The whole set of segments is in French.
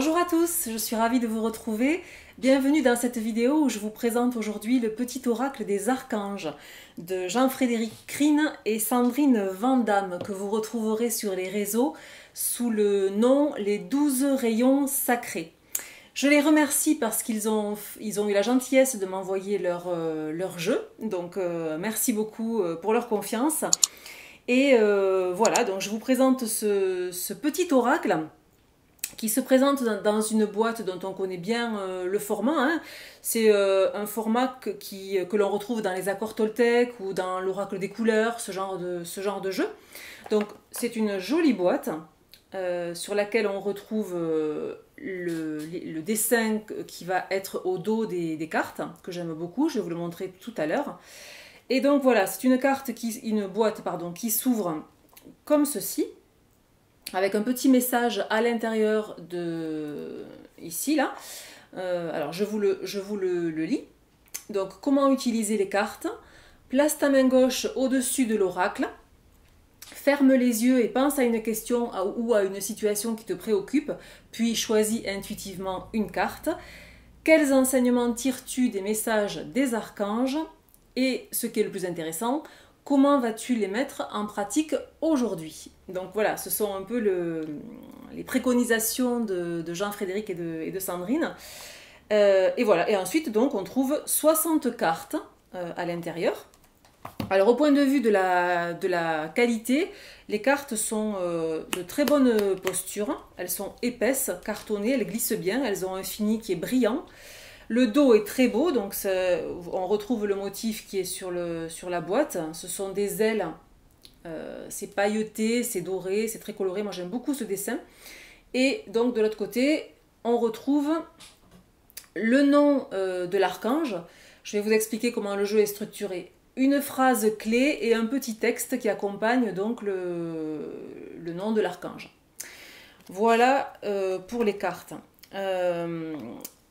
Bonjour à tous, je suis ravie de vous retrouver. Bienvenue dans cette vidéo où je vous présente aujourd'hui le petit oracle des archanges de Jean-Frédéric Crine et Sandrine Vandamme que vous retrouverez sur les réseaux sous le nom Les 12 rayons sacrés. Je les remercie parce qu'ils ont eu la gentillesse de m'envoyer leur jeu, donc merci beaucoup pour leur confiance. Et voilà, donc je vous présente ce petit oracle qui se présente dans une boîte dont on connaît bien le format. Hein. C'est un format que l'on retrouve dans les accords Toltec ou dans l'oracle des couleurs, ce genre de jeu. Donc c'est une jolie boîte sur laquelle on retrouve le dessin qui va être au dos des cartes, que j'aime beaucoup, je vais vous le montrer tout à l'heure. Et donc voilà, c'est une boîte qui s'ouvre comme ceci, avec un petit message à l'intérieur de ici là. Alors je vous le lis. Donc comment utiliser les cartes? Place ta main gauche au-dessus de l'oracle. Ferme les yeux et pense à une question ou à une situation qui te préoccupe, puis choisis intuitivement une carte. Quels enseignements tires-tu des messages des archanges? Et ce qui est le plus intéressant, comment vas-tu les mettre en pratique aujourd'hui? Donc voilà, ce sont un peu les préconisations de Jean-Frédéric et de Sandrine. Et voilà, et ensuite donc on trouve 60 cartes à l'intérieur. Alors au point de vue de la qualité, les cartes sont de très bonne posture, elles sont épaisses, cartonnées, elles glissent bien, elles ont un fini qui est brillant. Le dos est très beau, donc on retrouve le motif qui est sur la boîte. Ce sont des ailes, c'est pailleté, c'est doré, c'est très coloré. Moi j'aime beaucoup ce dessin. Et donc de l'autre côté, on retrouve le nom de l'archange. Je vais vous expliquer comment le jeu est structuré. Une phrase clé et un petit texte qui accompagne donc le nom de l'archange. Voilà pour les cartes.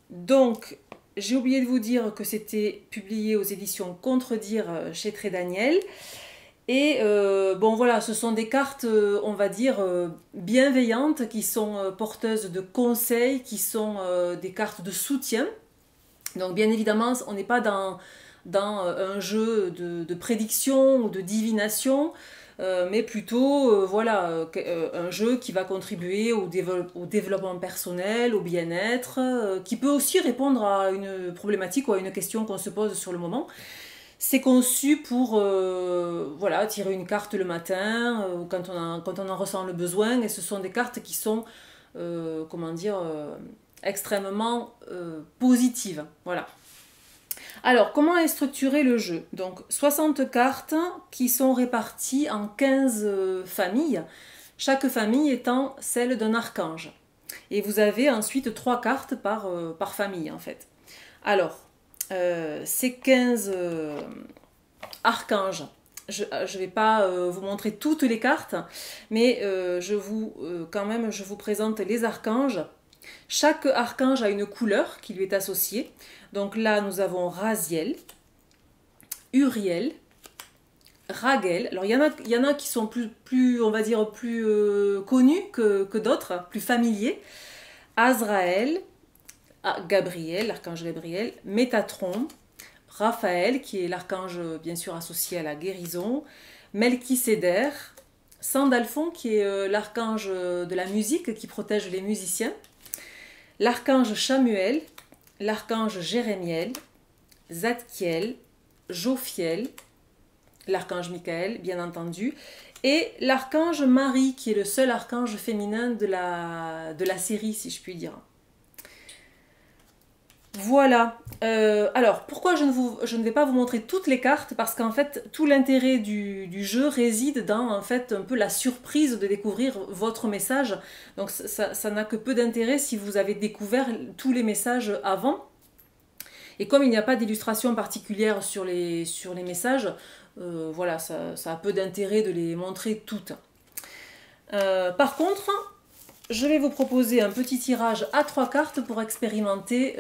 Donc, j'ai oublié de vous dire que c'était publié aux éditions Contredire chez Très Daniel. Et bon voilà, ce sont des cartes, on va dire, bienveillantes, qui sont porteuses de conseils, qui sont des cartes de soutien. Donc bien évidemment, on n'est pas dans un jeu de prédiction ou de divination, mais plutôt voilà, un jeu qui va contribuer au développement personnel, au bien-être, qui peut aussi répondre à une problématique ou à une question qu'on se pose sur le moment. C'est conçu pour voilà, tirer une carte le matin quand on en ressent le besoin, et ce sont des cartes qui sont comment dire, extrêmement positives. Voilà. Alors, comment est structuré le jeu? Donc, 60 cartes qui sont réparties en 15 familles, chaque famille étant celle d'un archange. Et vous avez ensuite 3 cartes par famille, en fait. Alors, ces 15 archanges, je ne vais pas vous montrer toutes les cartes, mais quand même, je vous présente les archanges. Chaque archange a une couleur qui lui est associée. Donc là, nous avons Raziel, Uriel, Raguel. Alors il y en a qui sont plus on va dire, plus connus que d'autres, plus familiers. Azraël, Gabriel, l'archange Gabriel, Métatron, Raphaël, qui est l'archange bien sûr associé à la guérison, Melchiséder, Sandalphon, qui est l'archange de la musique, qui protège les musiciens, l'archange Chamuel, l'archange Jérémiel, Zadkiel, Jophiel, l'archange Michael, bien entendu, et l'archange Marie, qui est le seul archange féminin de la série, si je puis dire. Voilà. Alors, pourquoi je ne vais pas vous montrer toutes les cartes? Parce qu'en fait, tout l'intérêt du jeu réside dans, en fait, un peu la surprise de découvrir votre message. Donc, ça n'a que peu d'intérêt si vous avez découvert tous les messages avant. Et comme il n'y a pas d'illustration particulière sur les messages, voilà, ça a peu d'intérêt de les montrer toutes. Par contre, je vais vous proposer un petit tirage à 3 cartes pour expérimenter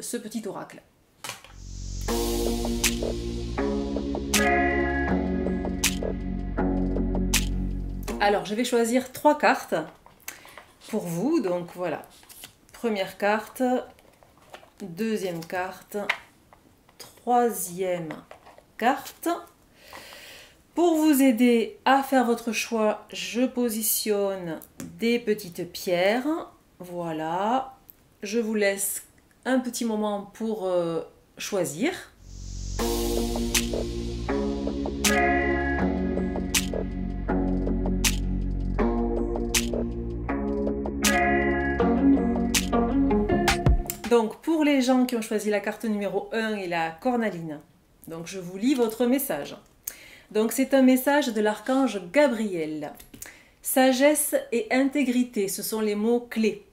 ce petit oracle. Alors, je vais choisir 3 cartes pour vous, donc voilà. première carte, deuxième carte, troisième carte. Pour vous aider à faire votre choix, je positionne des petites pierres. Voilà, je vous laisse un petit moment pour choisir. Donc pour les gens qui ont choisi la carte numéro 1 et la cornaline, donc je vous lis votre message. Donc c'est un message de l'archange Gabriel. Sagesse et intégrité, ce sont les mots clés.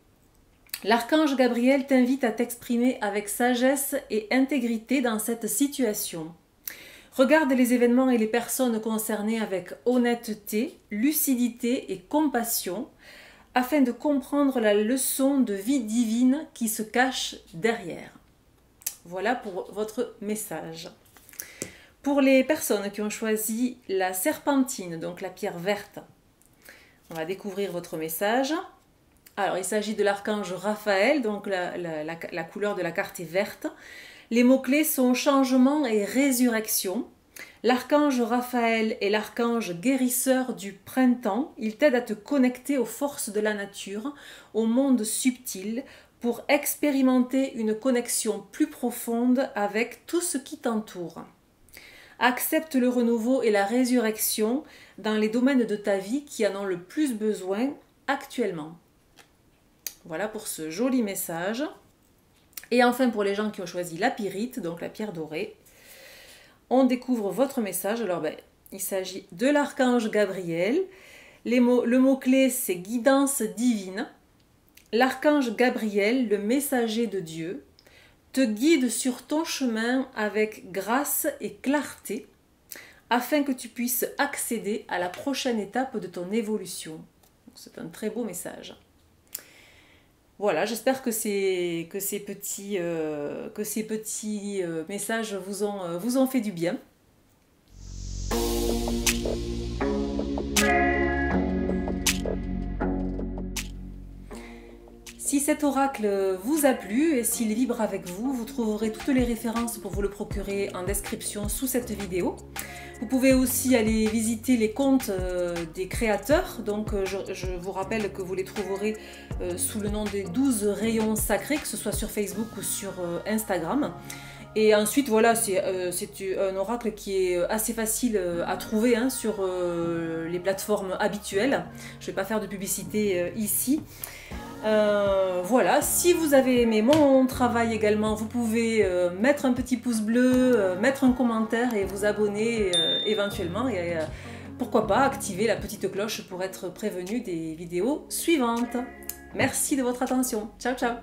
L'archange Gabriel t'invite à t'exprimer avec sagesse et intégrité dans cette situation. Regarde les événements et les personnes concernées avec honnêteté, lucidité et compassion, afin de comprendre la leçon de vie divine qui se cache derrière. Voilà pour votre message. Pour les personnes qui ont choisi la serpentine, donc la pierre verte, on va découvrir votre message. Alors, il s'agit de l'archange Raphaël, donc la couleur de la carte est verte. Les mots-clés sont changement et résurrection. L'archange Raphaël est l'archange guérisseur du printemps. Il t'aide à te connecter aux forces de la nature, au monde subtil, pour expérimenter une connexion plus profonde avec tout ce qui t'entoure. Accepte le renouveau et la résurrection dans les domaines de ta vie qui en ont le plus besoin actuellement. Voilà pour ce joli message. Et enfin, pour les gens qui ont choisi la pyrite, donc la pierre dorée, on découvre votre message. Alors, il s'agit de l'archange Gabriel. Le mot-clé, c'est guidance divine. L'archange Gabriel, le messager de Dieu, te guide sur ton chemin avec grâce et clarté, afin que tu puisses accéder à la prochaine étape de ton évolution. C'est un très beau message. Voilà, j'espère que ces petits messages vous ont fait du bien. Si cet oracle vous a plu et s'il vibre avec vous, vous trouverez toutes les références pour vous le procurer en description sous cette vidéo. Vous pouvez aussi aller visiter les comptes des créateurs, donc je vous rappelle que vous les trouverez sous le nom des 12 rayons sacrés, que ce soit sur Facebook ou sur Instagram. Et ensuite, voilà, c'est un oracle qui est assez facile à trouver sur les plateformes habituelles. Je ne vais pas faire de publicité ici. Voilà, si vous avez aimé mon travail également, vous pouvez mettre un petit pouce bleu, mettre un commentaire et vous abonner éventuellement. Et pourquoi pas activer la petite cloche pour être prévenu des vidéos suivantes. Merci de votre attention. Ciao, ciao!